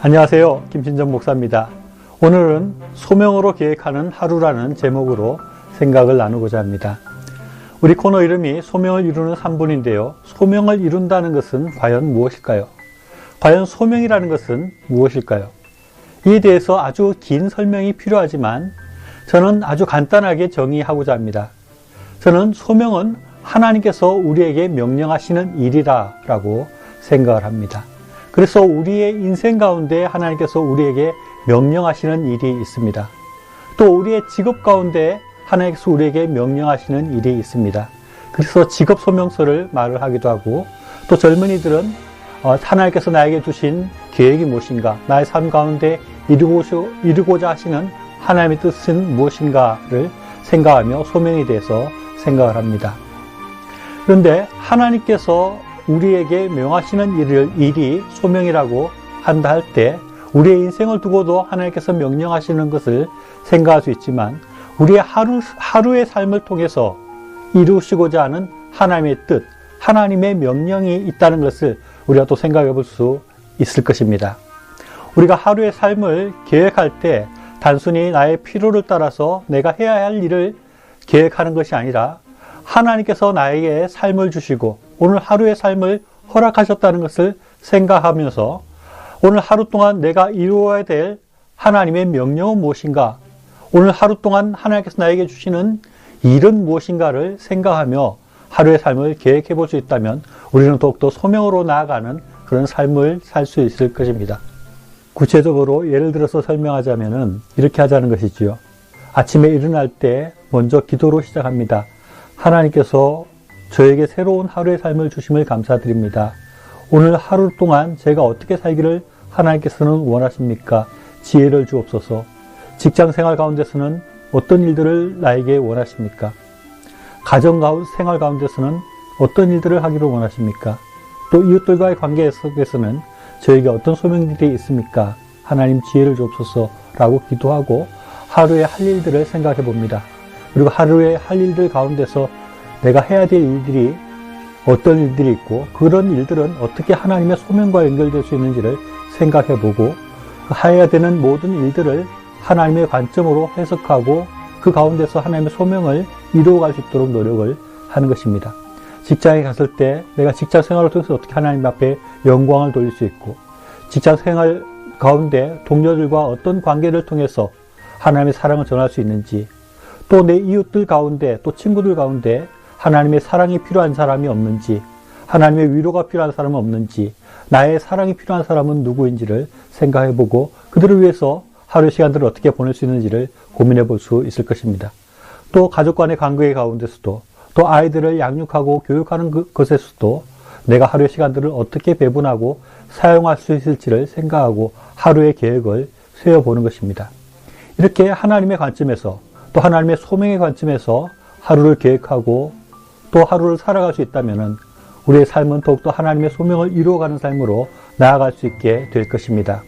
안녕하세요. 김신정 목사입니다. 오늘은 소명으로 계획하는 하루라는 제목으로 생각을 나누고자 합니다. 우리 코너 이름이 소명을 이루는 3분인데요. 소명을 이룬다는 것은 과연 무엇일까요? 과연 소명이라는 것은 무엇일까요? 이에 대해서 아주 긴 설명이 필요하지만 저는 아주 간단하게 정의하고자 합니다. 저는 소명은 하나님께서 우리에게 명령하시는 일이라고 생각을 합니다. 그래서 우리의 인생 가운데 하나님께서 우리에게 명령하시는 일이 있습니다. 또 우리의 직업 가운데 하나님께서 우리에게 명령하시는 일이 있습니다. 그래서 직업 소명서를 말을 하기도 하고, 또 젊은이들은 하나님께서 나에게 주신 계획이 무엇인가, 나의 삶 가운데 이루고자 하시는 하나님의 뜻은 무엇인가를 생각하며 소명에 대해서 생각을 합니다. 그런데 하나님께서 우리에게 명하시는 일이 소명이라고 한다 할 때 우리의 인생을 두고도 하나님께서 명령하시는 것을 생각할 수 있지만, 우리의 하루의 삶을 통해서 이루시고자 하는 하나님의 뜻, 하나님의 명령이 있다는 것을 우리가 또 생각해 볼 수 있을 것입니다. 우리가 하루의 삶을 계획할 때 단순히 나의 필요를 따라서 내가 해야 할 일을 계획하는 것이 아니라 하나님께서 나에게 삶을 주시고 오늘 하루의 삶을 허락하셨다는 것을 생각하면서 오늘 하루 동안 내가 이루어야 될 하나님의 명령은 무엇인가, 오늘 하루 동안 하나님께서 나에게 주시는 일은 무엇인가를 생각하며 하루의 삶을 계획해 볼 수 있다면 우리는 더욱더 소명으로 나아가는 그런 삶을 살 수 있을 것입니다. 구체적으로 예를 들어서 설명하자면 이렇게 하자는 것이지요. 아침에 일어날 때 먼저 기도로 시작합니다. 하나님께서 저에게 새로운 하루의 삶을 주심을 감사드립니다. 오늘 하루 동안 제가 어떻게 살기를 하나님께서는 원하십니까? 지혜를 주옵소서. 직장 생활 가운데서는 어떤 일들을 나에게 원하십니까? 가정 생활 가운데서는 어떤 일들을 하기를 원하십니까? 또 이웃들과의 관계 속에서는 저에게 어떤 소명들이 있습니까? 하나님 지혜를 주옵소서라고 기도하고 하루에 할 일들을 생각해 봅니다. 그리고 하루에 할 일들 가운데서 내가 해야 될 일들이 어떤 일들이 있고 그런 일들은 어떻게 하나님의 소명과 연결될 수 있는지를 생각해 보고 해야 되는 모든 일들을 하나님의 관점으로 해석하고 그 가운데서 하나님의 소명을 이루어갈 수 있도록 노력을 하는 것입니다. 직장에 갔을 때 내가 직장 생활을 통해서 어떻게 하나님 앞에 영광을 돌릴 수 있고, 직장 생활 가운데 동료들과 어떤 관계를 통해서 하나님의 사랑을 전할 수 있는지, 또 내 이웃들 가운데 또 친구들 가운데 하나님의 사랑이 필요한 사람이 없는지, 하나님의 위로가 필요한 사람은 없는지, 나의 사랑이 필요한 사람은 누구인지를 생각해보고 그들을 위해서 하루의 시간들을 어떻게 보낼 수 있는지를 고민해 볼 수 있을 것입니다. 또 가족 간의 관계 가운데서도, 또 아이들을 양육하고 교육하는 것에서도 내가 하루의 시간들을 어떻게 배분하고 사용할 수 있을지를 생각하고 하루의 계획을 세워보는 것입니다. 이렇게 하나님의 관점에서 또 하나님의 소명의 관점에서 하루를 계획하고 또 하루를 살아갈 수 있다면 우리의 삶은 더욱더 하나님의 소명을 이루어가는 삶으로 나아갈 수 있게 될 것입니다.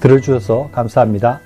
들어주셔서 감사합니다.